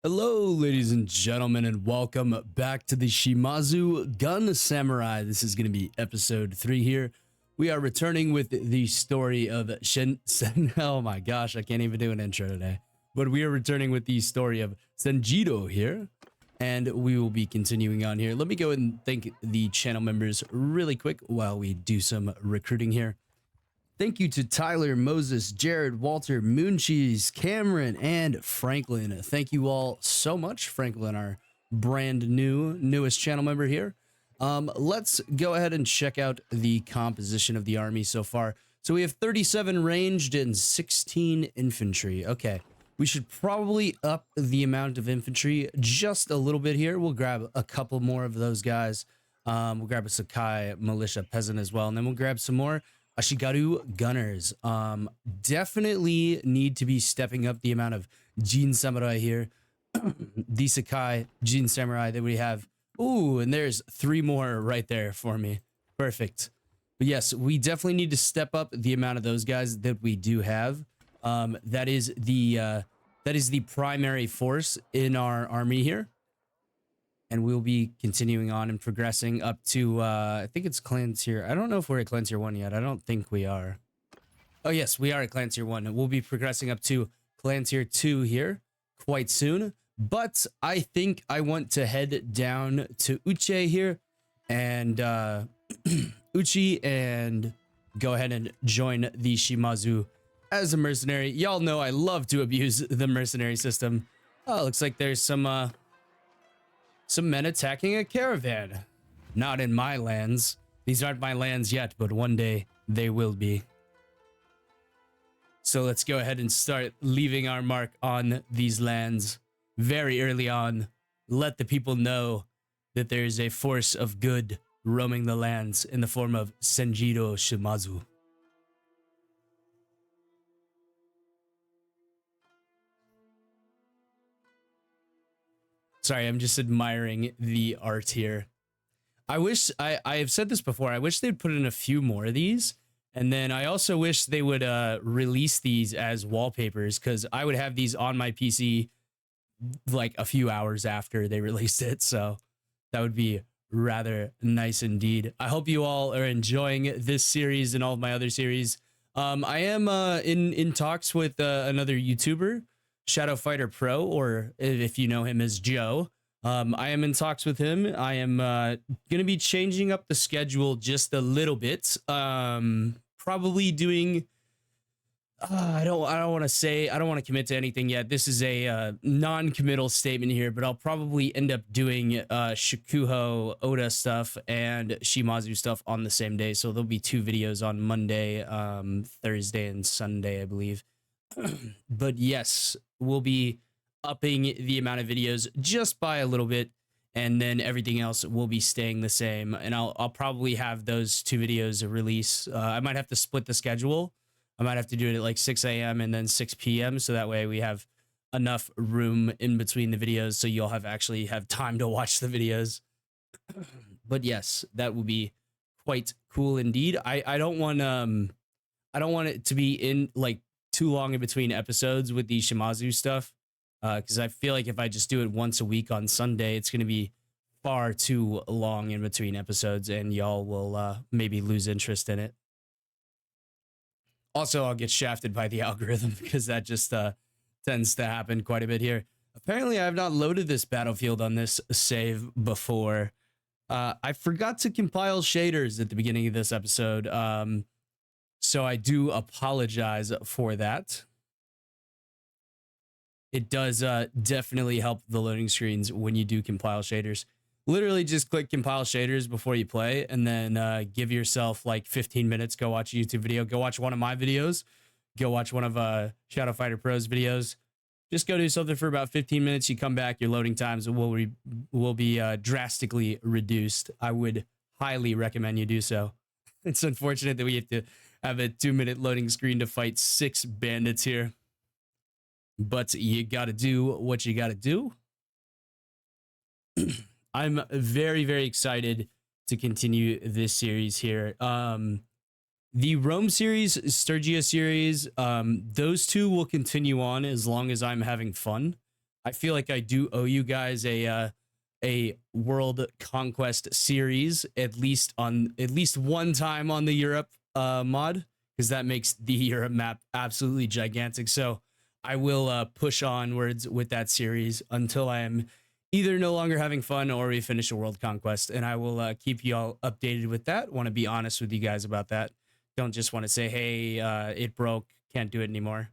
Hello, ladies and gentlemen, and welcome back to the Shimazu Gun Samurai. This is going to be episode 3 here. We are returning with the story of oh my gosh, I can't even do an intro today. But we are returning with the story of Senjiro here, and we will be continuing on here. Let me go and thank the channel members really quick while we do some recruiting here. Thank you to Tyler, Moses, Jared, Walter, Mooncheese, Cameron, and Franklin. Thank you all so much. Franklin, our brand newest channel member here. Let's go ahead and check out the composition of the army so far. So we have 37 ranged and 16 infantry. Okay, we should probably up the amount of infantry just a little bit here. We'll grab a couple more of those guys. We'll grab a Sakai militia peasant as well, and then we'll grab some more Ashigaru gunners. Definitely need to be stepping up the amount of Jin Samurai here. The Sakai Jin Samurai that we have. Ooh, and there's 3 more right there for me. Perfect. But yes, we definitely need to step up the amount of those guys that we do have. That is the primary force in our army here. And we'll be continuing on and progressing up to, I think it's clan tier. I don't know if we're at clan tier 1 yet. I don't think we are. Oh, yes, we are at clan tier 1. We'll be progressing up to clan tier 2 here quite soon. But I think I want to head down to Uche here and Uchi and go ahead and join the Shimazu as a mercenary. Y'all know I love to abuse the mercenary system. Oh, looks like there's some men attacking a caravan. Not in my lands. These aren't my lands yet, but one day they will be. So let's go ahead and start leaving our mark on these lands very early on. Let the people know that there is a force of good roaming the lands in the form of Senjiro Shimazu. Sorry, I'm just admiring the art here. I wish, I have said this before, I wish they'd put in a few more of these. And then I also wish they would release these as wallpapers, because I would have these on my PC like a few hours after they released it. So that would be rather nice indeed. I hope you all are enjoying this series and all of my other series. I am in talks with another YouTuber, Shadow Fighter Pro, or if you know him as Joe. I am in talks with him. I am gonna be changing up the schedule just a little bit. Probably doing I don't want to commit to anything yet. This is a non-committal statement here, but I'll probably end up doing Shokuho Oda stuff and Shimazu stuff on the same day. So there'll be 2 videos on Monday, Thursday, and Sunday, I believe. But yes, we'll be upping the amount of videos just by a little bit, and then everything else will be staying the same. And I'll probably have those 2 videos release. I might have to split the schedule. I might have to do it at like 6 a.m. and then 6 p.m. so that way we have enough room in between the videos so you'll actually have time to watch the videos. But yes, that will be quite cool indeed. I don't want it to be in like too long in between episodes with the Shimazu stuff, because I feel like if I just do it once a week on Sunday, it's going to be far too long in between episodes, and y'all will maybe lose interest in it. Also, I'll get shafted by the algorithm because that just tends to happen quite a bit here. Apparently, I have not loaded this battlefield on this save before. I forgot to compile shaders at the beginning of this episode. So I do apologize for that. It does definitely help the loading screens when you do compile shaders. Literally just click compile shaders before you play, and then give yourself like 15 minutes. Go watch a YouTube video. Go watch one of my videos. Go watch one of Shadow Fighter Pro's videos. Just go do something for about 15 minutes. You come back, your loading times will be drastically reduced. I would highly recommend you do so. It's unfortunate that we have to have a 2-minute loading screen to fight 6 bandits here. But you gotta do what you gotta do. I'm very, very excited to continue this series here. The Rome series, Sturgia series, those 2 will continue on as long as I'm having fun. I feel like I do owe you guys a world conquest series at least one time on the Europe mod, because that makes the Europe map absolutely gigantic. So I will push onwards with that series until I am either no longer having fun or we finish a world conquest, and I will keep you all updated with that. Want to be honest with you guys about that. Don't just want to say, hey, it broke, can't do it anymore.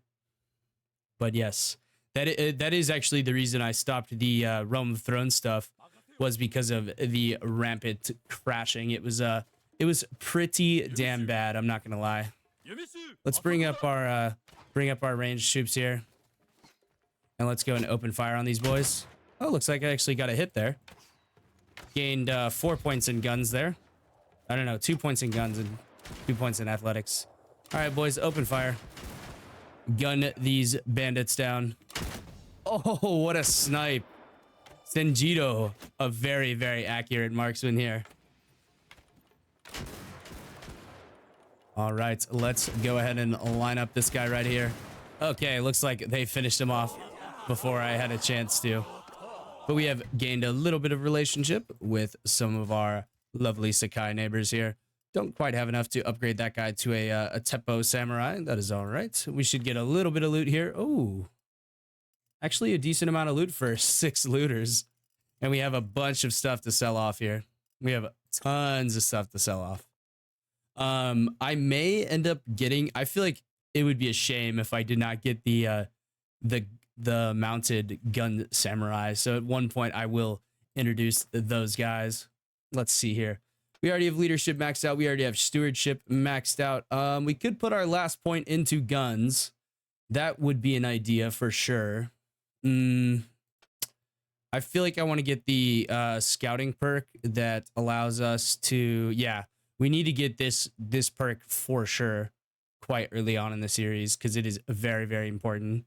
But yes, that is actually the reason I stopped the Realm of Thrones stuff, was because of the rampant crashing. It was pretty damn bad, I'm not gonna lie. Let's bring up our ranged troops here, and let's go and open fire on these boys. Oh, looks like I actually got a hit there. Gained 4 points in guns there. I don't know, 2 points in guns and 2 points in athletics. All right, boys, open fire. Gun these bandits down. Oh, what a snipe. Senjito, a very, very accurate marksman here. All right, let's go ahead and line up this guy right here. Okay, looks like they finished him off before I had a chance to. But we have gained a little bit of relationship with some of our lovely Sakai neighbors here. Don't quite have enough to upgrade that guy to a Teppo Samurai. That is all right. We should get a little bit of loot here. Oh, actually a decent amount of loot for 6 looters. And we have a bunch of stuff to sell off here. We have tons of stuff to sell off. I may end up getting, I feel like it would be a shame if I did not get the mounted gun samurai. So at one point I will introduce those guys. Let's see here. We already have leadership maxed out. We already have stewardship maxed out. We could put our last point into guns. That would be an idea for sure. I feel like I want to get the scouting perk that allows us to, yeah, we need to get this perk for sure quite early on in the series, because it is very, very important.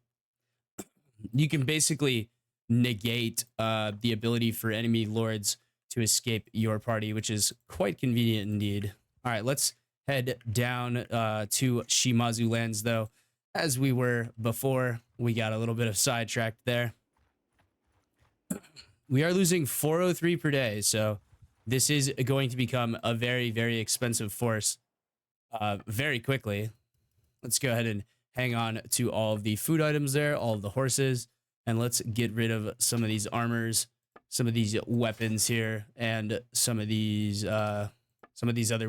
You can basically negate the ability for enemy lords to escape your party, which is quite convenient indeed. All right, let's head down to Shimazu lands, though. As we were before, we got a little bit of sidetracked there. We are losing 403 per day, so this is going to become a very, very expensive force very quickly. Let's go ahead and hang on to all of the food items there, all of the horses, and let's get rid of some of these armors, some of these weapons here, and some of these other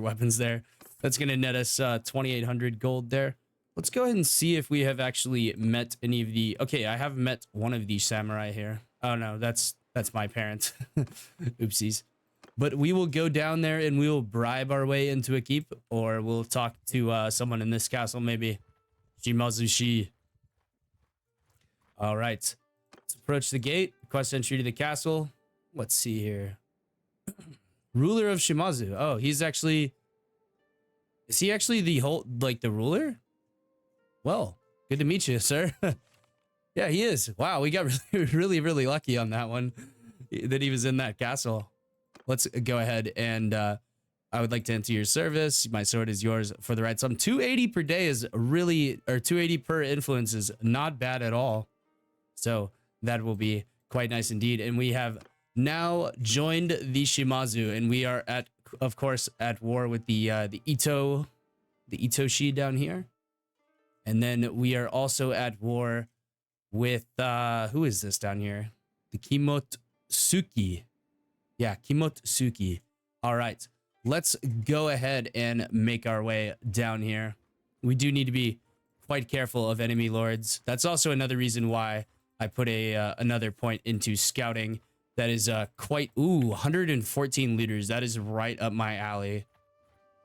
weapons there. That's going to net us 2,800 gold there. Let's go ahead and see if we have actually met any of the... Okay, I have met one of these samurai here. Oh no, that's my parent. Oopsies. But we will go down there and we will bribe our way into a keep, or we'll talk to someone in this castle, maybe. Shimazu. All right. Let's approach the gate. Request entry to the castle. Let's see here. Ruler of Shimazu. Oh, he's actually... Is he actually the ruler? Well, good to meet you, sir. Yeah, he is. Wow, we got really, really lucky on that one, that he was in that castle. Let's go ahead and I would like to enter your service. My sword is yours for the right sum. 280 per day is really, or 280 per influence is not bad at all. So that will be quite nice indeed. And we have now joined the Shimazu, and we are of course, at war with the Itoshi down here. And then we are also at war with, who is this down here? The Kimotsuki. Yeah, Kimotsuki. All right, let's go ahead and make our way down here. We do need to be quite careful of enemy lords. That's also another reason why I put another point into scouting. That is quite, 114 liters. That is right up my alley.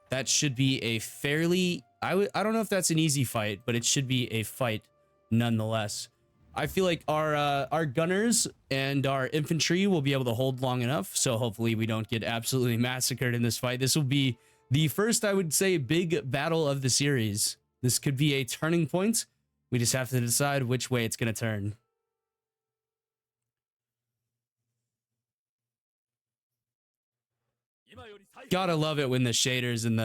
That should be a fairly, I don't know if that's an easy fight, but it should be a fight nonetheless. I feel like our gunners and our infantry will be able to hold long enough, so hopefully we don't get absolutely massacred in this fight. This will be the first, I would say, big battle of the series. This could be a turning point. We just have to decide which way it's going to turn. Gotta love it when the shaders in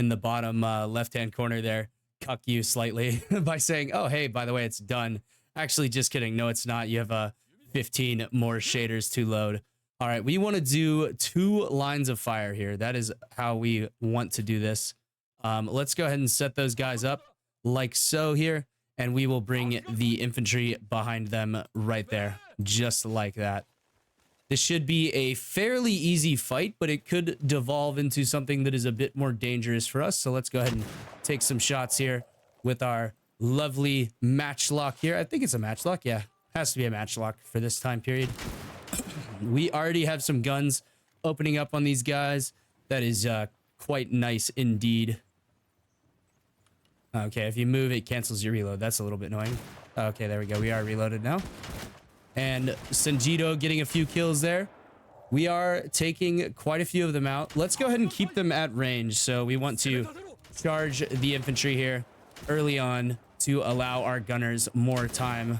the bottom left-hand corner there cuck you slightly by saying, oh, hey, by the way, it's done. Actually, just kidding. No, it's not. You have 15 more shaders to load. All right, we want to do 2 lines of fire here. That is how we want to do this. Let's go ahead and set those guys up like so here, and we will bring the infantry behind them right there, just like that. This should be a fairly easy fight, but it could devolve into something that is a bit more dangerous for us. So let's go ahead and take some shots here with our lovely matchlock here. I think it's a matchlock. Yeah, has to be a matchlock for this time period. We already have some guns opening up on these guys. That is quite nice indeed. Okay, if you move, it cancels your reload. That's a little bit annoying. Okay, there we go. We are reloaded now. And Sanjito getting a few kills there. We are taking quite a few of them out. Let's go ahead and keep them at range. So we want to charge the infantry here early on to allow our gunners more time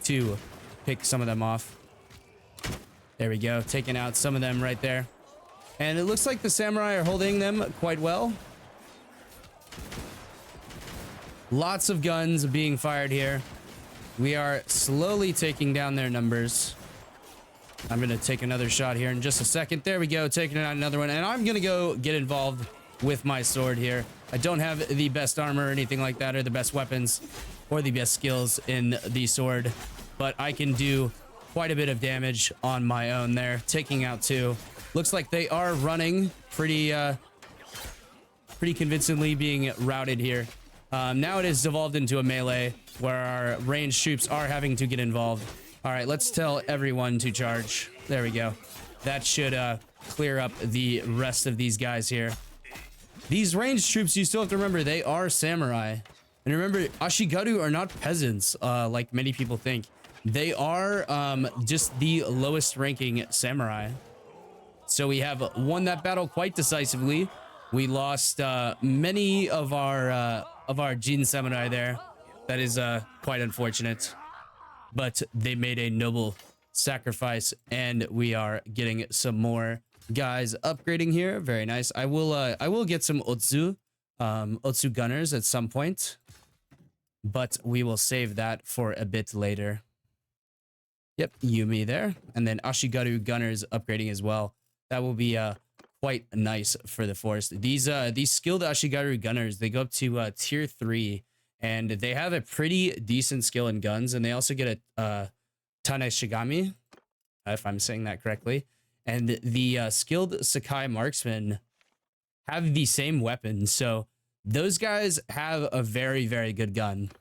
to pick some of them off. There we go. Taking out some of them right there. And it looks like the samurai are holding them quite well. Lots of guns being fired here. We are slowly taking down their numbers. I'm going to take another shot here in just a second. There we go. Taking out another one. And I'm going to go get involved with my sword here. I don't have the best armor or anything like that, or the best weapons or the best skills in the sword, but I can do quite a bit of damage on my own there, taking out 2. Looks like they are running pretty convincingly, being routed here. Now it has devolved into a melee where our ranged troops are having to get involved. All right, let's tell everyone to charge. There we go. That should clear up the rest of these guys here. These ranged troops, you still have to remember, they are samurai. And remember, Ashigaru are not peasants, like many people think. They are just the lowest ranking samurai. So we have won that battle quite decisively. We lost many of our Jin samurai there. That is quite unfortunate. But they made a noble sacrifice, and we are getting some more guys upgrading here. Very nice. I will get some Otsu gunners at some point, but we will save that for a bit later. Yep, Yumi there, and then Ashigaru gunners upgrading as well. That will be quite nice for the forest. These skilled Ashigaru gunners, they go up to tier 3, and they have a pretty decent skill in guns, and they also get a Tane Shigami, if I'm saying that correctly. And the skilled Sakai marksmen have the same weapon, so those guys have a very, very good gun.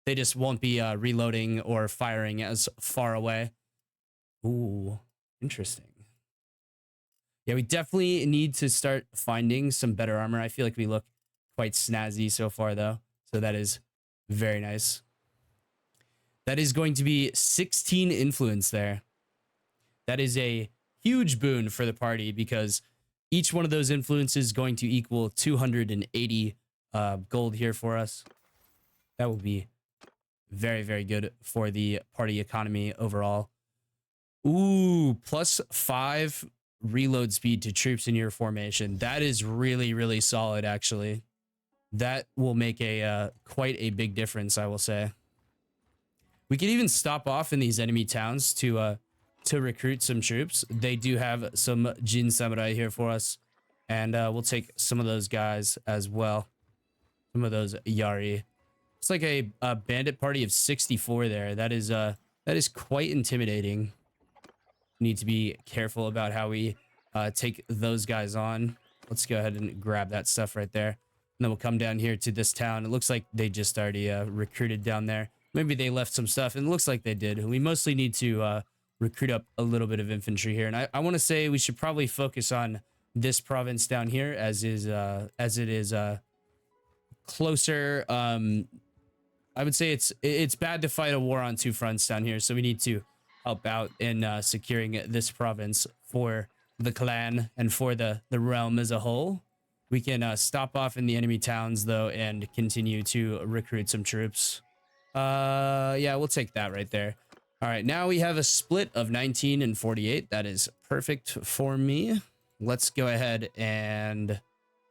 They just won't be reloading or firing as far away. Ooh, interesting. Yeah, we definitely need to start finding some better armor. I feel like we look quite snazzy so far, though. So that is very nice. That is going to be 16 influence there. That is a huge boon for the party, because each one of those influences is going to equal 280 gold here for us. That will be very, very good for the party economy overall. Ooh, +5 reload speed to troops in your formation. That is really, really solid, actually. That will make a quite a big difference, I will say. We could even stop off in these enemy towns to recruit some troops. They do have some Jin samurai here for us, and we'll take some of those guys as well. Some of those Yari. It's like a bandit party of 64 there. That is quite intimidating. Need to be careful about how we take those guys on. Let's go ahead and grab that stuff right there. And then we'll come down here to this town. It looks like they just already recruited down there. Maybe they left some stuff, and it looks like they did. We mostly need to recruit up a little bit of infantry here. And I want to say we should probably focus on this province down here, as it is closer. I would say it's bad to fight a war on 2 fronts down here, so we need to help out in securing this province for the clan and for the realm as a whole. We can stop off in the enemy towns, though, and continue to recruit some troops. Yeah, we'll take that right there. All right, now we have a split of 19 and 48. That is perfect for me. Let's go ahead and...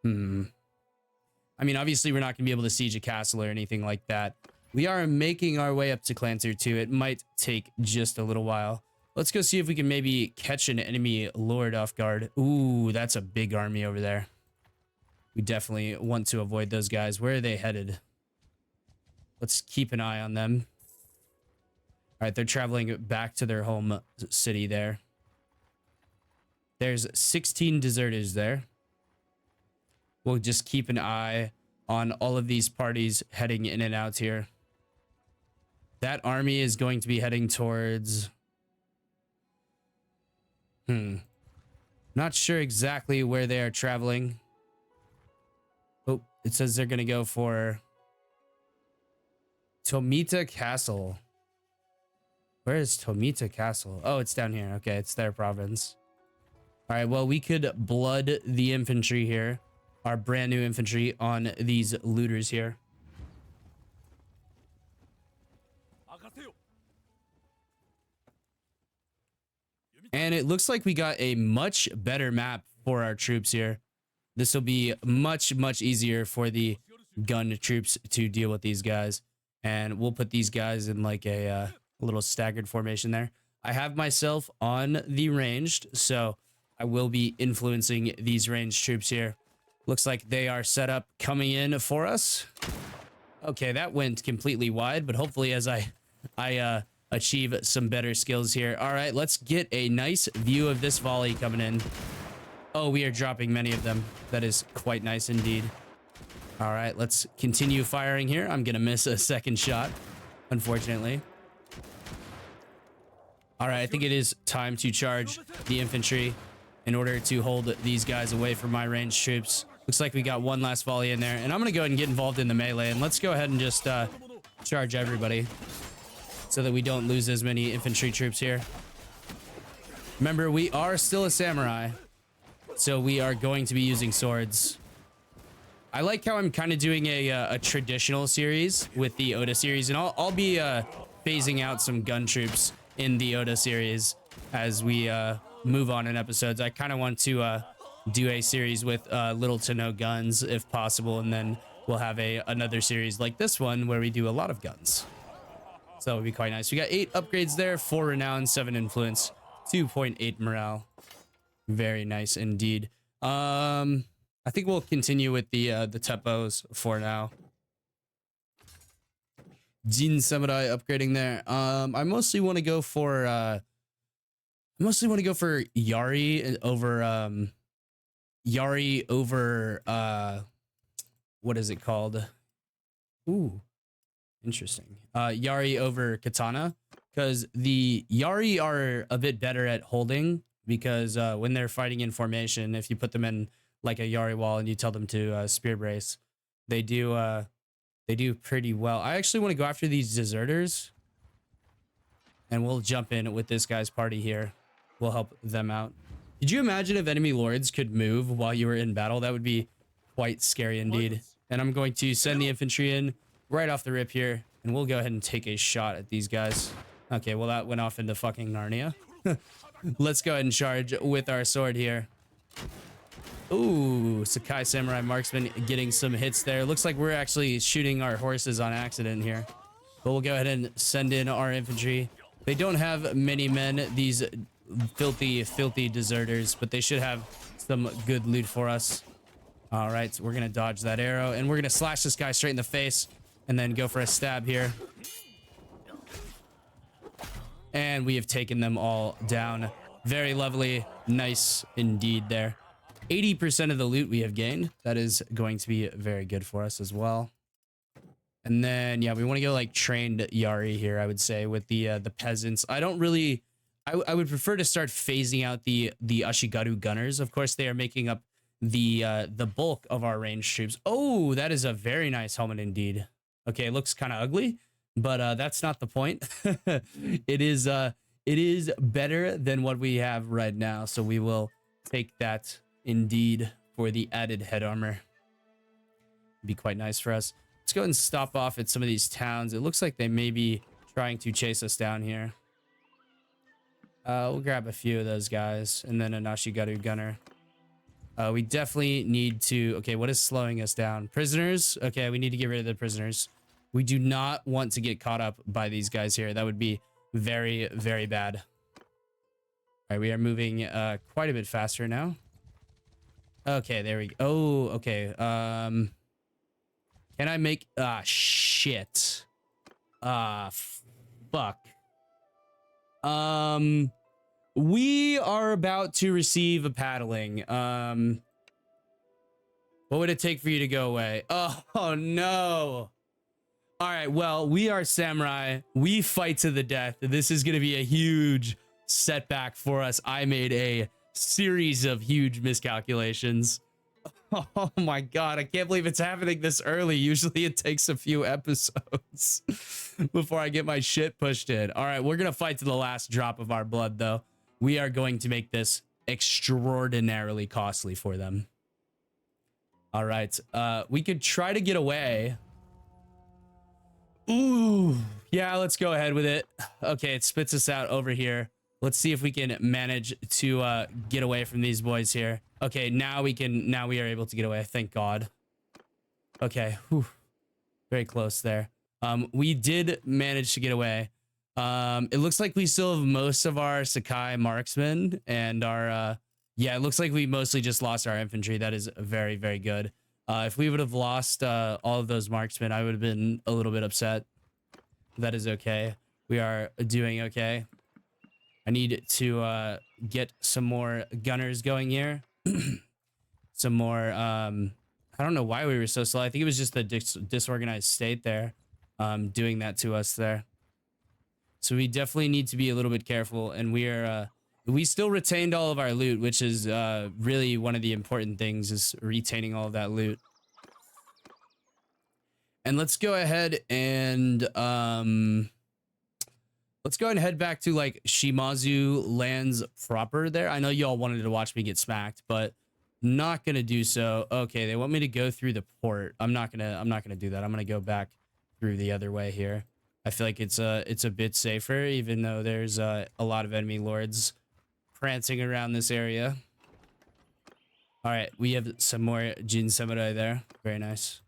I mean, obviously, we're not going to be able to siege a castle or anything like that We are making our way up to clan tier 2. It might take just a little while. Let's go see if we can maybe catch an enemy lord off guard. Ooh, that's a big army over there. We definitely want to avoid those guys. Where are they headed? Let's keep an eye on them. All right, they're traveling back to their home city there. There's 16 deserters there. We'll just keep an eye on all of these parties heading in and out here. That army is going to be heading towards... Not sure exactly where they are traveling. Oh, it says they're going to go for Tomita Castle. Where is Tomita Castle? Oh, it's down here. Okay, it's their province. All right, well, we could blood the infantry here. Our brand new infantry on these looters here. And it looks like we got a much better map for our troops here. This will be much easier for the gun troops to deal with these guys. And we'll put these guys in like a little staggered formation there. I have myself on the ranged, so I will be influencing these ranged troops here. Looks like they are set up coming in for us. Okay, that went completely wide, but hopefully as I achieve some better skills here. All right, let's get a nice view of this volley coming in. Oh, we are dropping many of them. That is quite nice indeed. All right, let's continue firing here. I'm gonna miss a second shot, unfortunately. All right, I think it is time to charge the infantry in order to hold these guys away from my ranged troops. Looks like we got one last volley in there, and I'm gonna go ahead and get involved in the melee, and let's go ahead and just charge everybody so that we don't lose as many infantry troops here. Remember, we are still a samurai, so we are going to be using swords. I like how I'm kind of doing a traditional series with the Oda series, and I'll be phasing out some gun troops in the Oda series as we move on in episodes. I kind of want to do a series with little to no guns if possible, and then we'll have another series like this one where we do a lot of guns. So that would be quite nice. We got 8 upgrades there, 4 renown, 7 influence, 2.8 morale. Very nice indeed. I think we'll continue with the Teppos for now. Jin Samurai upgrading there. I mostly want to go for Yari over what is it called? Ooh, interesting. Yari over Katana, because the Yari are a bit better at holding, because when they're fighting in formation, if you put them in like a Yari wall and you tell them to spear brace, they do pretty well. I actually want to go after these deserters, and we'll jump in with this guy's party here. We'll help them out. Could you imagine if enemy lords could move while you were in battle? That would be quite scary indeed. And I'm going to send the infantry in right off the rip here, and we'll go ahead and take a shot at these guys. Okay, well, that went off into fucking Narnia. Let's go ahead and charge with our sword here. Ooh, Sakai Samurai Marksman getting some hits there. Looks like we're actually shooting our horses on accident here. But we'll go ahead and send in our infantry. They don't have many men, these filthy deserters, but they should have some good loot for us. All right, so we're going to dodge that arrow, and we're going to slash this guy straight in the face and then go for a stab here. And we have taken them all down. Very lovely. Nice indeed there. 80% of the loot we have gained. That is going to be very good for us as well. And then, yeah, we want to go like trained Yari here, I would say, with the peasants. I don't really... I would prefer to start phasing out the Ashigaru gunners. Of course, they are making up the bulk of our ranged troops. Oh, that is a very nice helmet indeed. Okay, it looks kind of ugly, but that's not the point. It is better than what we have right now, so we will take that indeed for the added head armor. Be quite nice for us. Let's go and stop off at some of these towns. It looks like they may be trying to chase us down here. We'll grab a few of those guys, and then a Ashigaru gunner. We definitely need to... Okay, what is slowing us down? Prisoners? Okay, we need to get rid of the prisoners. We do not want to get caught up by these guys here. That would be very, very bad. All right, we are moving quite a bit faster now. Okay, there we go. Oh, okay. Can I make... Ah, shit. Ah, fuck. We are about to receive a paddling. What would it take for you to go away? Oh no. All right, well, we are samurai. We fight to the death. This is going to be a huge setback for us. I made a series of huge miscalculations. Oh my god, I can't believe it's happening this early. Usually it takes a few episodes before I get my shit pushed in. All right, we're going to fight to the last drop of our blood, though. We are going to make this extraordinarily costly for them. All right, we could try to get away. Ooh, yeah, let's go ahead with it. Okay, it spits us out over here. Let's see if we can manage to get away from these boys here. Okay, now we are able to get away. Thank God. Okay, whew. Very close there. We did manage to get away. It looks like we still have most of our Sakai marksmen and our, yeah, it looks like we mostly just lost our infantry. That is very, very good. If we would have lost all of those marksmen, I would have been a little bit upset. That is okay. We are doing okay. I need to get some more gunners going here. Some more, I don't know why we were so slow. I think it was just the disorganized state there doing that to us there. So we definitely need to be a little bit careful, and we still retained all of our loot, which is really one of the important things, is retaining all of that loot. And let's go ahead and head back to like Shimazu lands proper there. I know y'all wanted to watch me get smacked, but not gonna do so. Okay, they want me to go through the port. I'm not gonna do that. I'm gonna go back through the other way here. I feel like it's a bit safer, even though there's a lot of enemy lords prancing around this area. All right, we have some more Jin Samurai there. Very nice.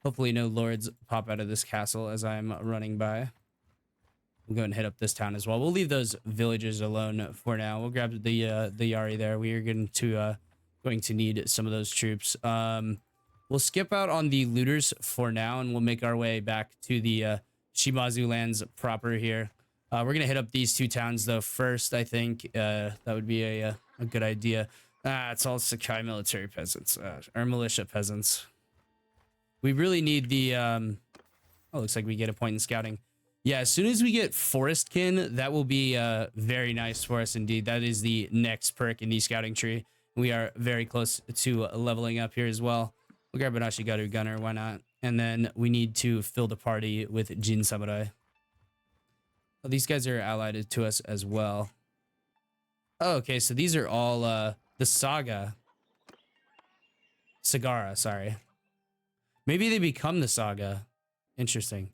Hopefully no lords pop out of this castle as I'm running by. We'll go and hit up this town as well. We'll leave those villagers alone for now. We'll grab the Yari there. We are going to need some of those troops. We'll skip out on the looters for now, and we'll make our way back to the Shimazu lands proper here. We're gonna hit up these two towns though first. I think that would be a good idea. It's all Sakai military peasants or militia peasants. We really need the oh, looks like we get a point in scouting. Yeah, as soon as we get Forestkin, that will be very nice for us indeed. That is the next perk in the scouting tree. We are very close to leveling up here as well. We'll grab an Ashigaru gunner, why not? And then we need to fill the party with Jin Samurai. Oh, these guys are allied to us as well. Oh, okay, so these are all the Saga. Sagara, sorry. Maybe they become the Saga. Interesting.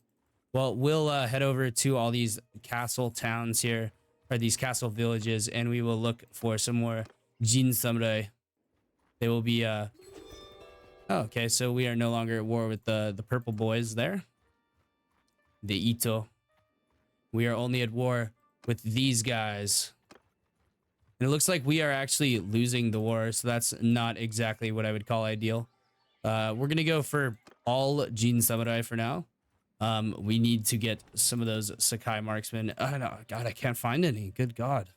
Well, we'll head over to all these castle towns here, or these castle villages, and we will look for some more Jin Samurai. They will be, oh, okay, so we are no longer at war with the purple boys there. The Ito. We are only at war with these guys. And it looks like we are actually losing the war, so that's not exactly what I would call ideal. We're going to go for all Jin Samurai for now. We need to get some of those Sakai marksmen. Oh, no, God, I can't find any. Good God.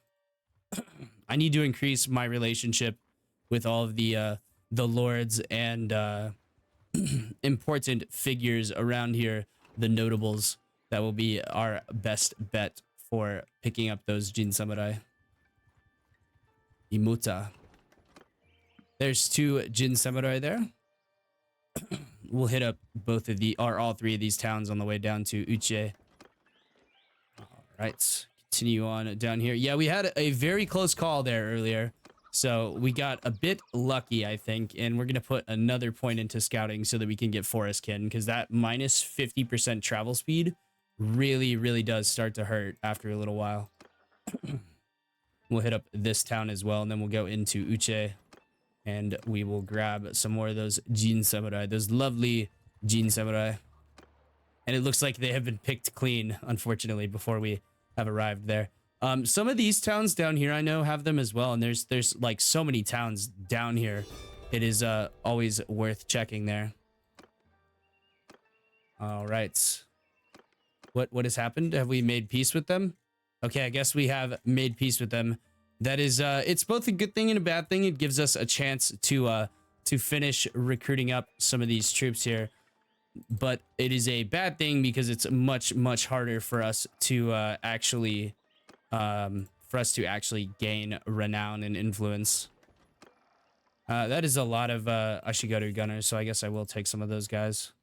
I need to increase my relationship with all of the lords and important figures around here, the notables. That will be our best bet for picking up those Jin Samurai. Imuta. There's two Jin Samurai there. We'll hit up both of the, or all three of these towns on the way down to Uche. All right, continue on down here. Yeah, we had a very close call there earlier. So we got a bit lucky, I think, and we're going to put another point into scouting so that we can get Forestkin, because that minus 50% travel speed really, really does start to hurt after a little while. We'll hit up this town as well, and then we'll go into Uche, and we will grab some more of those Jin Samurai, those lovely Jin Samurai. And it looks like they have been picked clean, unfortunately, before we have arrived there. Some of these towns down here I know have them as well, and there's like so many towns down here. It is always worth checking there. All right. What has happened? Have we made peace with them? Okay, I guess we have made peace with them. That is it's both a good thing and a bad thing. It gives us a chance to finish recruiting up some of these troops here. But it is a bad thing because it's much harder for us to actually gain renown and influence. That is a lot of Ashigaru gunners, so I guess I will take some of those guys.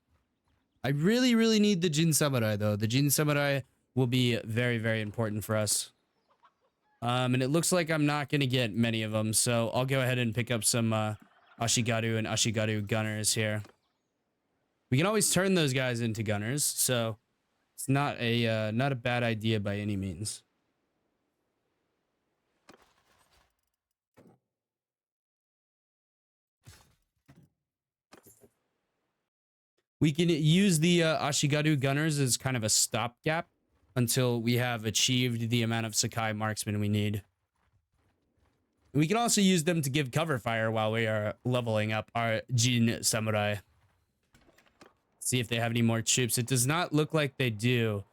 I really need the Jin Samurai though. The Jin Samurai will be very important for us. And it looks like I'm not gonna get many of them, so I'll go ahead and pick up some Ashigaru and Ashigaru gunners here. We can always turn those guys into gunners, so it's not a bad idea by any means. We can use the Ashigaru gunners as kind of a stopgap until we have achieved the amount of Sakai marksmen we need. We can also use them to give cover fire while we are leveling up our Jin Samurai. See if they have any more troops. It does not look like they do.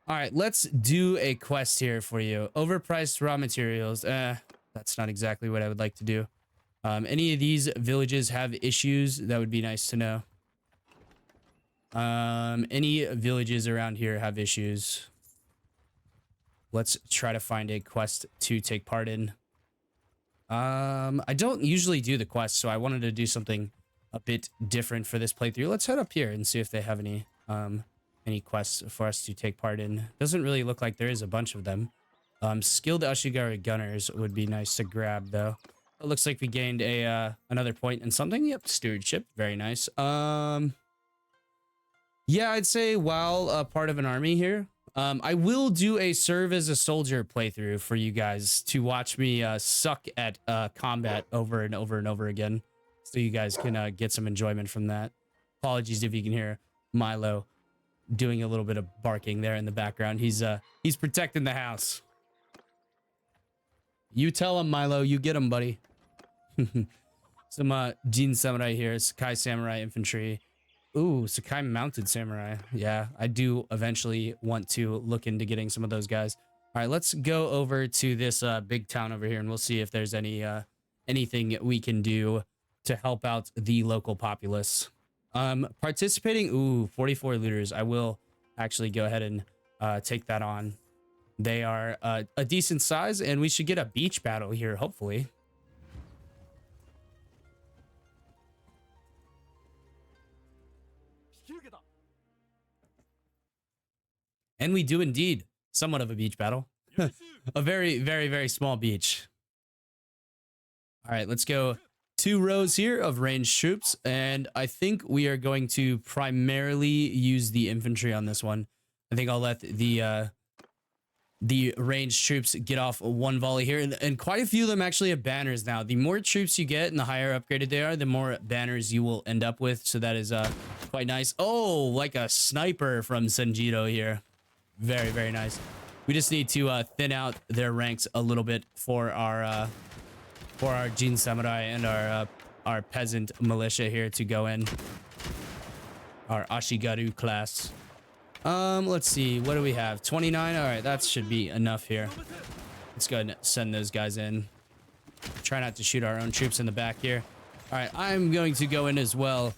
All right, let's do a quest here for you. Overpriced raw materials. That's not exactly what I would like to do. Any of these villages have issues? That would be nice to know. Any villages around here have issues? Let's try to find a quest to take part in. I don't usually do the quest, so I wanted to do something a bit different for this playthrough. Let's head up here and see if they have any quests for us to take part in. Doesn't really look like there is a bunch of them. Skilled Ashigaru gunners would be nice to grab though. It looks like we gained a another point in something. Yep, stewardship, very nice. Yeah, I'd say while part of an army here, I will do a serve as a soldier playthrough for you guys to watch me suck at combat over and over again, so you guys can get some enjoyment from that. Apologies if you can hear Milo doing a little bit of barking there in the background. He's protecting the house. You tell him, Milo. You get him, buddy. Some Jin Samurai here. Sakai Samurai Infantry. Ooh, Sakai Mounted Samurai. Yeah, I do eventually want to look into getting some of those guys. All right, let's go over to this big town over here, and we'll see if there's any anything we can do to help out the local populace. Participating. Ooh, 44 looters. I will actually go ahead and take that on. They are a decent size, and we should get a beach battle here, hopefully. And we do indeed somewhat of a beach battle. A very small beach. All right, let's go 2 rows here of ranged troops, and I think we are going to primarily use the infantry on this one. I think I'll let the ranged troops get off one volley here, and quite a few of them actually have banners now. The more troops you get and the higher upgraded they are, the more banners you will end up with, so that is quite nice. Oh, like a sniper from Senjiro here. Very nice. We just need to thin out their ranks a little bit for our Jin Samurai and our peasant militia here to go in. Our Ashigaru class. Let's see. What do we have? 29. All right, that should be enough here. Let's go ahead and send those guys in. Try not to shoot our own troops in the back here. All right, I'm going to go in as well.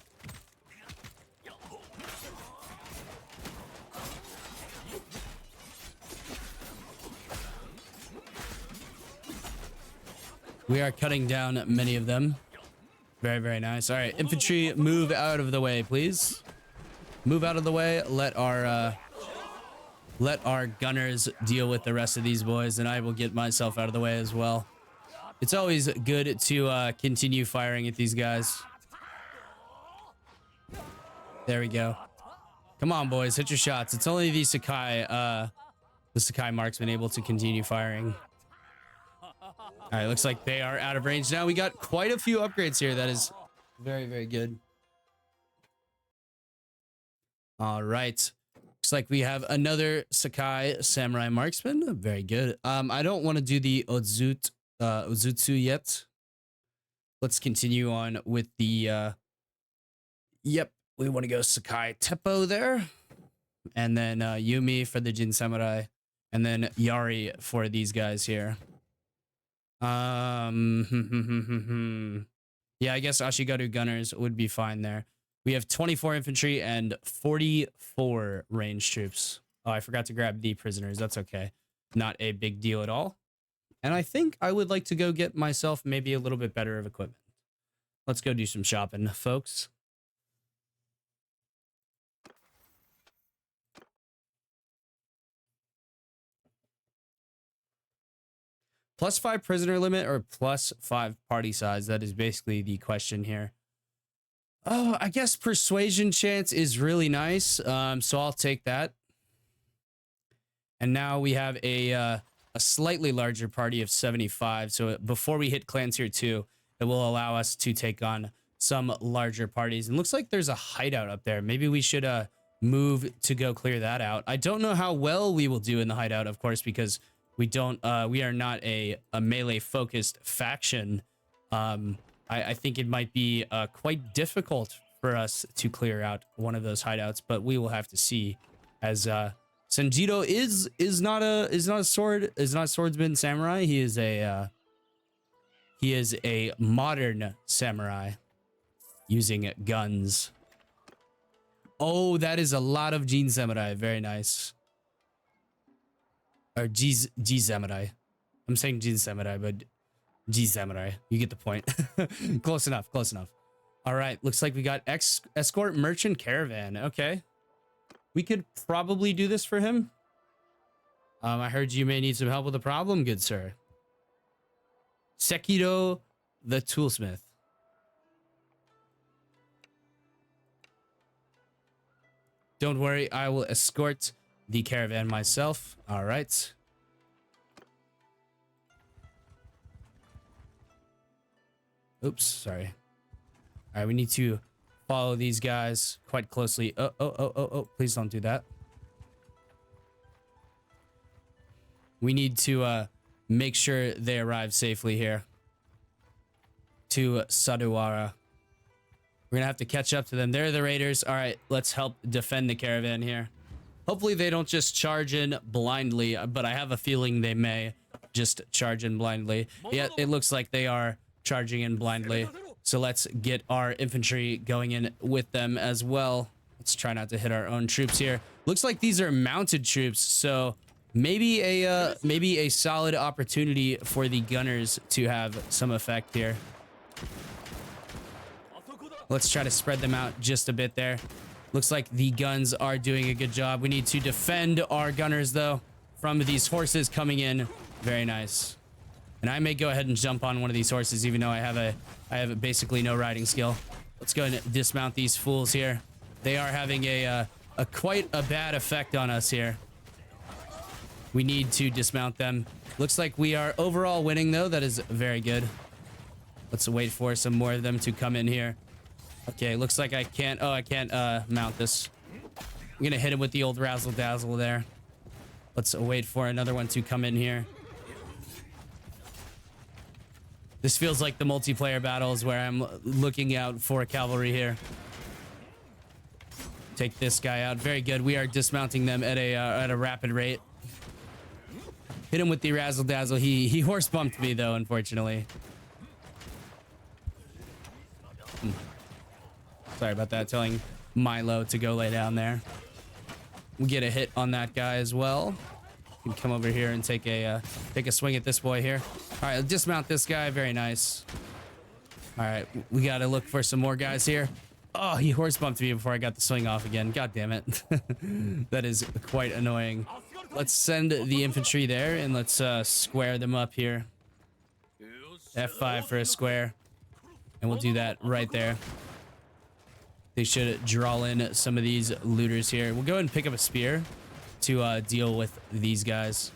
We are cutting down many of them. Very nice. All right, infantry, move out of the way, please. Move out of the way. Let our gunners deal with the rest of these boys, and I will get myself out of the way as well. It's always good to continue firing at these guys. There we go. Come on, boys, hit your shots. It's only the Sakai marksman able to continue firing. All right, looks like they are out of range now. We got quite a few upgrades here. That is very good. All right. Looks like we have another Sakai Samurai Marksman. Very good. I don't want to do the Ozutsu yet. Let's continue on with the yep, we want to go Sakai Teppo there. And then Yumi for the Jin Samurai. And then Yari for these guys here. Yeah, I guess Ashigaru Gunners would be fine there. We have 24 infantry and 44 range troops. Oh, I forgot to grab the prisoners. That's okay. Not a big deal at all. And I think I would like to go get myself maybe a little bit better of equipment. Let's go do some shopping, folks. +5 prisoner limit or +5 party size? That is basically the question here. Oh, I guess persuasion chance is really nice. So I'll take that. And now we have a slightly larger party of 75. So before we hit clan tier 2, it will allow us to take on some larger parties. And looks like there's a hideout up there. Maybe we should move to go clear that out. I don't know how well we will do in the hideout, of course, because we are not a melee focused faction. I think it might be quite difficult for us to clear out one of those hideouts, but we will have to see. As Sanjiro is not a swordsman samurai. He is a modern samurai using guns. Oh, that is a lot of Jin samurai. Very nice. Or G samurai. I'm saying Jin samurai, but G samurai. You get the point. Close enough. Close enough. All right. Looks like we got escort merchant caravan. Okay. We could probably do this for him. I heard you may need some help with a problem, good sir. Sekiro the toolsmith. Don't worry, I will escort the caravan myself. All right. Oops, sorry. All right, we need to follow these guys quite closely. Oh, please don't do that. We need to make sure they arrive safely here to Sadiwara. We're gonna have to catch up to them. They're the raiders. All right, let's help defend the caravan here. Hopefully they don't just charge in blindly, but I have a feeling they may just charge in blindly. Yeah, it looks like they are charging in blindly. So let's get our infantry going in with them as well. Let's try not to hit our own troops here. Looks like these are mounted troops, so maybe a solid opportunity for the gunners to have some effect here. Let's try to spread them out just a bit there. Looks like the guns are doing a good job. We need to defend our gunners though from these horses coming in. Very nice. And I may go ahead and jump on one of these horses, even though I have basically no riding skill. Let's go and dismount these fools here. They are having a quite a bad effect on us here. We need to dismount them. Looks like we are overall winning though. That is very good. Let's wait for some more of them to come in here. Okay, looks like I can't. Oh, I can't mount this. I'm gonna hit him with the old razzle dazzle there. Let's wait for another one to come in here. This feels like the multiplayer battles where I'm looking out for cavalry here. Take this guy out. Very good. We are dismounting them at a rapid rate. Hit him with the razzle dazzle. He horse bumped me though, unfortunately. Sorry about that. Telling Milo to go lay down there. We get a hit on that guy as well. You can come over here and take a swing at this boy here. All right, dismount this guy. Very nice. All right, we got to look for some more guys here. Oh, he horse bumped me before I got the swing off again. God damn it. That is quite annoying. Let's send the infantry there and let's square them up here. F5 for a square. And we'll do that right there. They should draw in some of these looters here. We'll go ahead and pick up a spear to deal with these guys.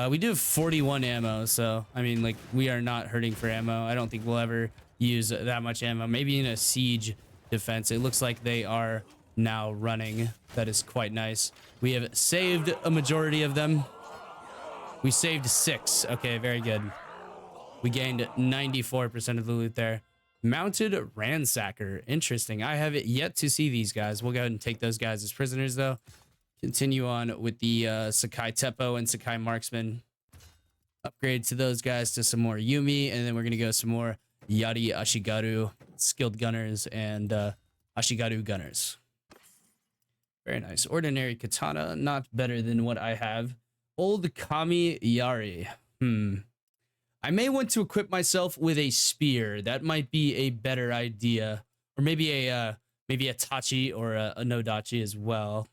We do have 41 ammo, so I mean, like, we are not hurting for ammo. I don't think we'll ever use that much ammo. Maybe in a siege defense. It looks like they are now running. That is quite nice. We have saved a majority of them. We saved 6. Okay, very good. We gained 94% of the loot there. Mounted Ransacker. Interesting. I have yet to see these guys. We'll go ahead and take those guys as prisoners, though. Continue on with the Sakai Teppo and Sakai Marksman. Upgrade to those guys to some more Yumi, and then we're going to go some more Yari Ashigaru skilled gunners and Ashigaru gunners. Very nice. Ordinary katana, not better than what I have. Old Kami Yari. I may want to equip myself with a spear. That might be a better idea. Or maybe a Tachi or a Nodachi as well.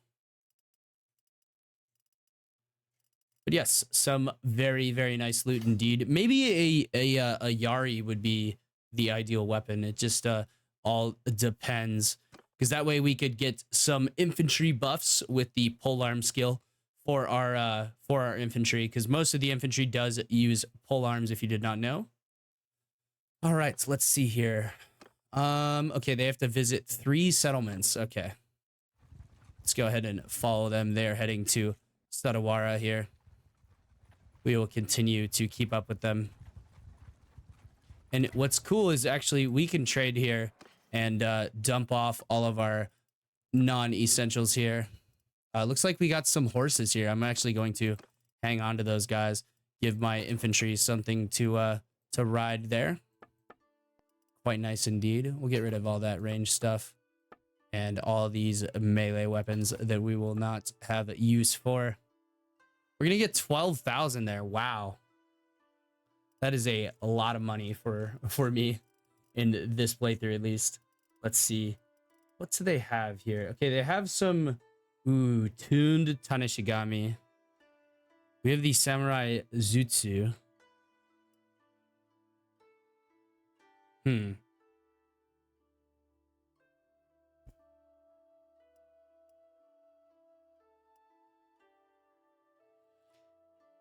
But yes, some very, very nice loot indeed. Maybe a Yari would be the ideal weapon. It just all depends. Because that way we could get some infantry buffs with the polearm skill for our infantry. Because most of the infantry does use polearms, if you did not know. All right, so let's see here. Okay, they have to visit 3 settlements. Okay. Let's go ahead and follow them. They're heading to Sadawara here. We will continue to keep up with them. And what's cool is actually we can trade here and dump off all of our non-essentials here. Looks like we got some horses here. I'm actually going to hang on to those guys. Give my infantry something to ride there. Quite nice indeed. We'll get rid of all that range stuff. And all these melee weapons that we will not have use for. We're going to get 12,000 there. Wow. That is a lot of money for me in this playthrough, at least. Let's see. What do they have here? Okay, they have some tuned Taneshigami. We have the Samurai Zutsu.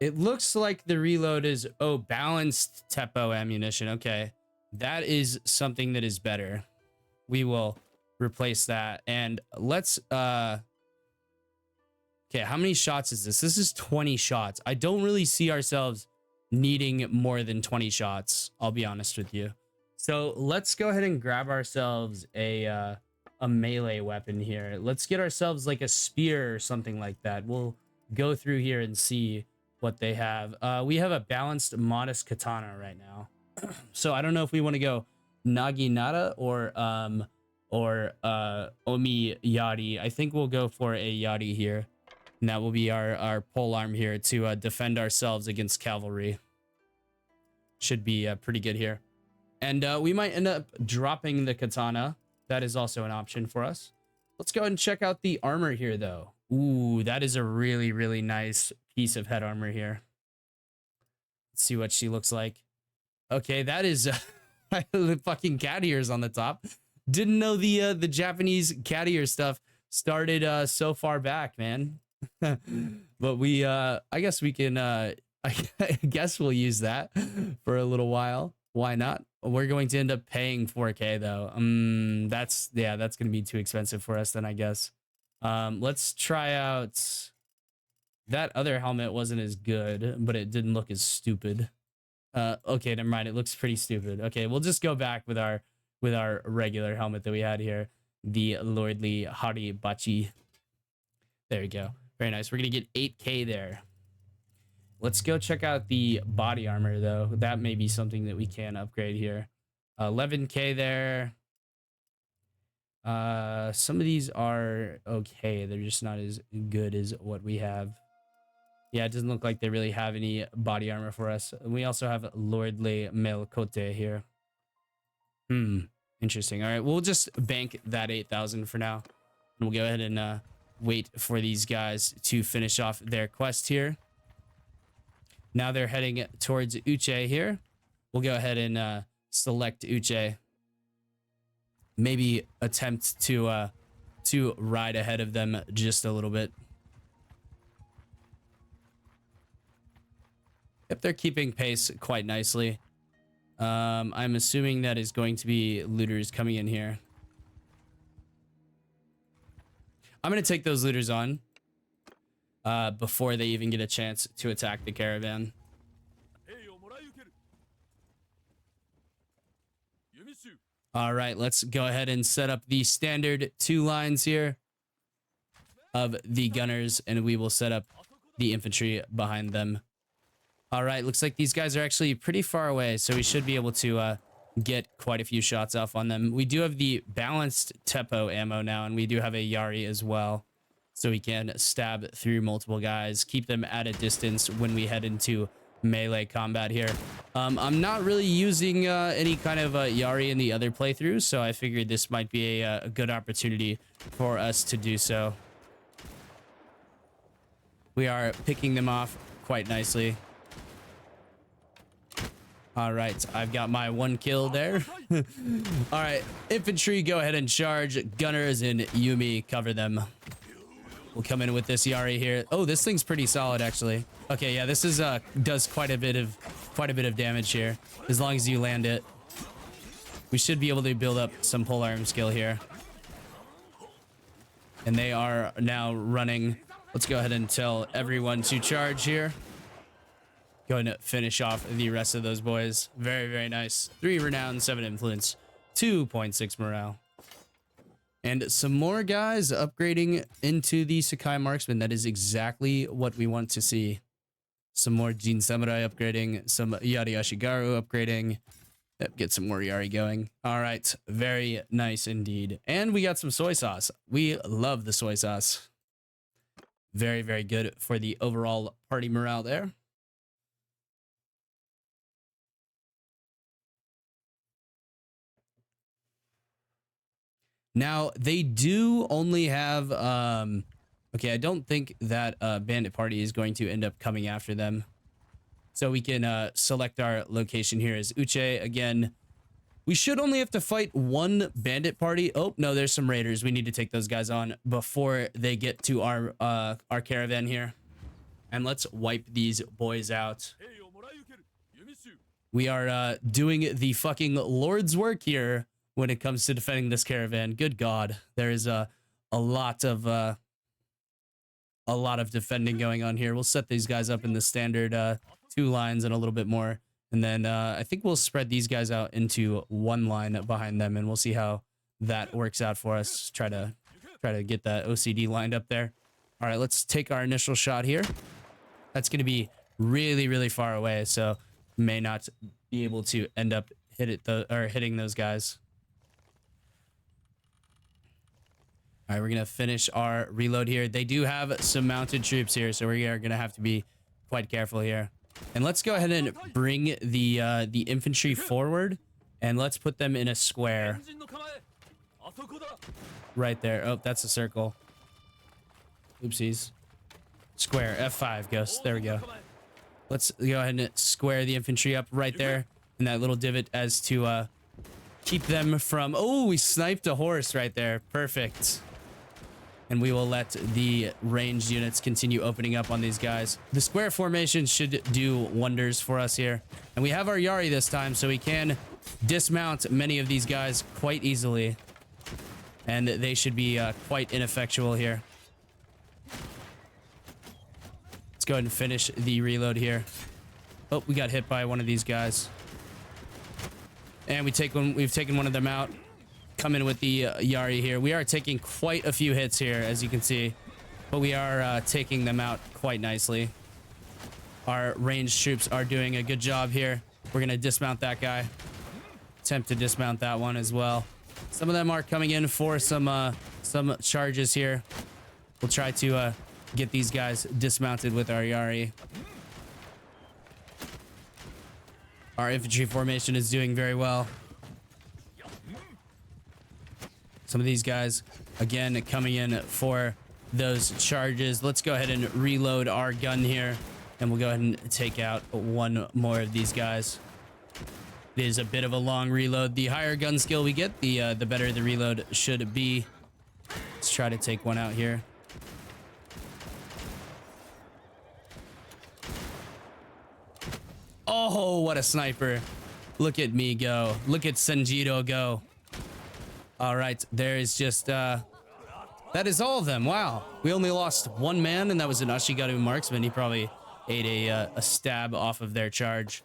It looks like the reload is, balanced Teppo ammunition. Okay. That is something that is better. We will replace that. And let's, okay, how many shots is this? This is 20 shots. I don't really see ourselves needing more than 20 shots. I'll be honest with you. So let's go ahead and grab ourselves a melee weapon here. Let's get ourselves like a spear or something like that. We'll go through here and see what they have. We have a balanced modest katana right now. So I don't know if we want to go Naginata or Omi Yari. I think we'll go for a Yari here. And that will be our polearm here to defend ourselves against cavalry. Should be pretty good here. And we might end up dropping the katana. That is also an option for us. Let's go ahead and check out the armor here, though. Ooh, that is a really, really nice piece of head armor here. Let's see what she looks like. Okay, that is the fucking cat ears on the top. Didn't know the Japanese cat ear stuff started so far back, man. But we I guess we can I guess we'll use that for a little while. Why not? We're going to end up paying 4K though. That's gonna be too expensive for us then, I guess. Let's try out that other helmet. Wasn't as good, but it didn't look as stupid. Okay, never mind. It looks pretty stupid. Okay, we'll just go back with our regular helmet that we had here, the Lordly Haribachi. There we go. Very nice. We're gonna get 8K there. Let's go check out the body armor though. That may be something that we can upgrade here. 11K there. Some of these are okay. They're just not as good as what we have. Yeah, it doesn't look like they really have any body armor for us. We also have Lordly Melkote here. Interesting. All right, we'll just bank that 8,000 for now. And we'll go ahead and wait for these guys to finish off their quest here. Now they're heading towards Uche here. We'll go ahead and select Uche. Maybe attempt to ride ahead of them just a little bit. Yep, they're keeping pace quite nicely. I'm assuming that is going to be looters coming in here. I'm gonna take those looters on before they even get a chance to attack the caravan. All right, let's go ahead and set up the standard 2 lines here of the gunners, and we will set up the infantry behind them. All right, looks like these guys are actually pretty far away, so we should be able to get quite a few shots off on them. We do have the balanced Teppo ammo now, and we do have a Yari as well, so we can stab through multiple guys, keep them at a distance when we head into melee combat here. I'm not really using any kind of Yari in the other playthroughs, so I figured this might be a good opportunity for us to do so. We are picking them off quite nicely. All right, I've got my 1 kill there. All right, infantry, go ahead and charge. Gunners and Yumi, cover them. We'll come in with this Yari here. Oh, this thing's pretty solid, actually. Okay, yeah, this is does quite a bit of damage here, as long as you land it. We should be able to build up some polearm skill here. And they are now running. Let's go ahead and tell everyone to charge here. Going to finish off the rest of those boys. Very, very nice. 3 renown, 7 influence, 2.6 morale. And some more guys upgrading into the Sakai Marksman. That is exactly what we want to see. Some more Jin Samurai upgrading. Some Yari Ashigaru upgrading. Get some more Yari going. All right. Very nice indeed. And we got some soy sauce. We love the soy sauce. Very, very good for the overall party morale there. Now, they do only have, okay, I don't think that bandit party is going to end up coming after them. So we can select our location here as Uche. Again, we should only have to fight 1 bandit party. Oh, no, there's some raiders. We need to take those guys on before they get to our caravan here. And let's wipe these boys out. We are doing the fucking Lord's work here when it comes to defending this caravan. Good God, there is a lot of defending going on here. We'll set these guys up in the standard 2 lines and a little bit more, and then I think we'll spread these guys out into 1 line behind them, and we'll see how that works out for us. Try to get that OCD lined up there. All right, let's take our initial shot here. That's going to be really, really far away, so may not be able to end up hitting those guys. All right, we're going to finish our reload here. They do have some mounted troops here, so we are going to have to be quite careful here. And let's go ahead and bring the infantry forward, and let's put them in a square. Right there. Oh, that's a circle. Oopsies. Square. F5, Ghost. There we go. Let's go ahead and square the infantry up right there in that little divot as to keep them from... Oh, we sniped a horse right there. Perfect. And we will let the ranged units continue opening up on these guys. The square formation should do wonders for us here. And we have our Yari this time, so we can dismount many of these guys quite easily. And they should be quite ineffectual here. Let's go ahead and finish the reload here. Oh, we got hit by one of these guys. And we've taken one of them out. Come in with the Yari here. We are taking quite a few hits here, as you can see, but we are taking them out quite nicely. Our ranged troops are doing a good job here. We're gonna dismount that guy. Attempt to dismount that one as well. Some of them are coming in for some charges here. We'll try to get these guys dismounted with our Yari. Our infantry formation is doing very well. Some of these guys, again, coming in for those charges. Let's go ahead and reload our gun here, and we'll go ahead and take out 1 more of these guys. It is a bit of a long reload. The higher gun skill we get, the better the reload should be. Let's try to take one out here. Oh, what a sniper. Look at me go. Look at Senjiro go. All right, there is just That is all of them. Wow. We only lost one man, and that was an Ashigaru marksman. He probably ate a stab off of their charge.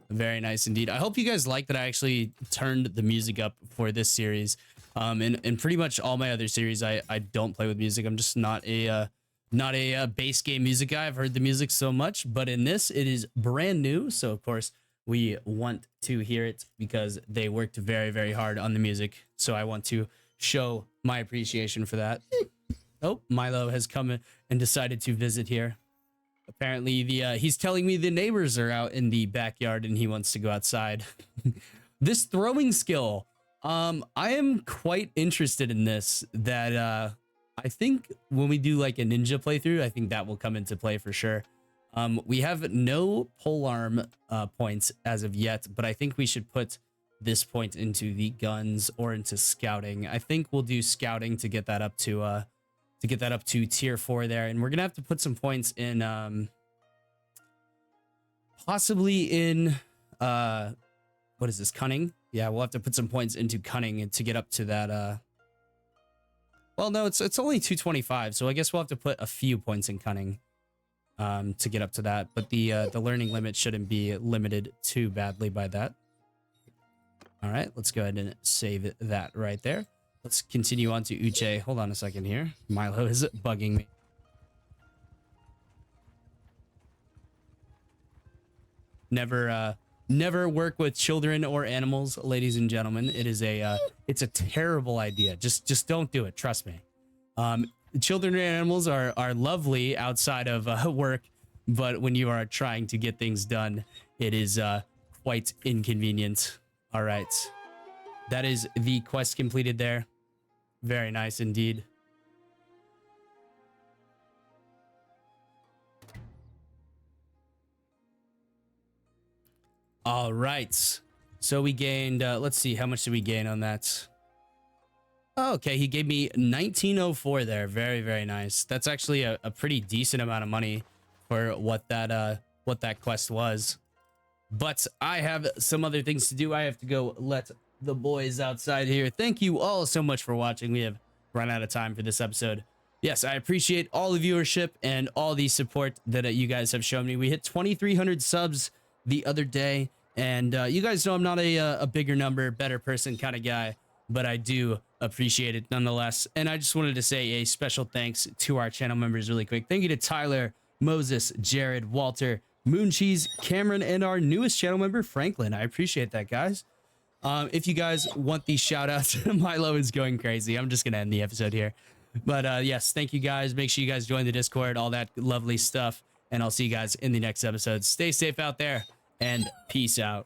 Very nice indeed. I hope you guys like that I actually turned the music up for this series. In pretty much all my other series, I don't play with music. I'm just not a base game music guy. I've heard the music so much, but in this, it is brand new. So of course, we want to hear it because they worked very hard on the music. So I want to show my appreciation for that. Oh, Milo has come and decided to visit here. Apparently he's telling me the neighbors are out in the backyard and he wants to go outside. This throwing skill, I am quite interested in this. That I think when we do like a ninja playthrough, I think that will come into play for sure. We have no polearm points as of yet, but I think we should put this point into the guns or into scouting. I think we'll do scouting to get that up to tier 4 there, and we're gonna have to put some points in possibly in what is this, cunning? Yeah, we'll have to put some points into cunning to get up to that well, no, it's only 225, so I guess we'll have to put a few points in cunning to get up to that, but the learning limit shouldn't be limited too badly by that. All right, let's go ahead and save that right there. Let's continue on to Uche. Hold on a second here. Milo is bugging me. Never work with children or animals, ladies and gentlemen. It is it's a terrible idea. Just don't do it. Trust me. Children and animals are lovely outside of work, but when you are trying to get things done, it is quite inconvenient. All right, that is the quest completed there. Very nice indeed. All right, so we gained, let's see, how much did we gain on that? Oh, okay, he gave me 1904 there. Very nice. That's actually a pretty decent amount of money for what that quest was. But I have some other things to do. I have to go let the boys outside here. Thank you all so much for watching. We have run out of time for this episode. Yes, I appreciate all the viewership and all the support that you guys have shown me. We hit 2,300 subs the other day, and you guys know I'm not a bigger number, better person kind of guy, but I do appreciate it nonetheless. And I just wanted to say a special thanks to our channel members really quick. Thank you to Tyler, Moses, Jared, Walter, Mooncheese, Cameron, and our newest channel member, Franklin. I appreciate that, guys. If you guys want these shout outs, Milo is going crazy. I'm just going to end the episode here. But yes, thank you guys. Make sure you guys join the Discord, all that lovely stuff. And I'll see you guys in the next episode. Stay safe out there and peace out.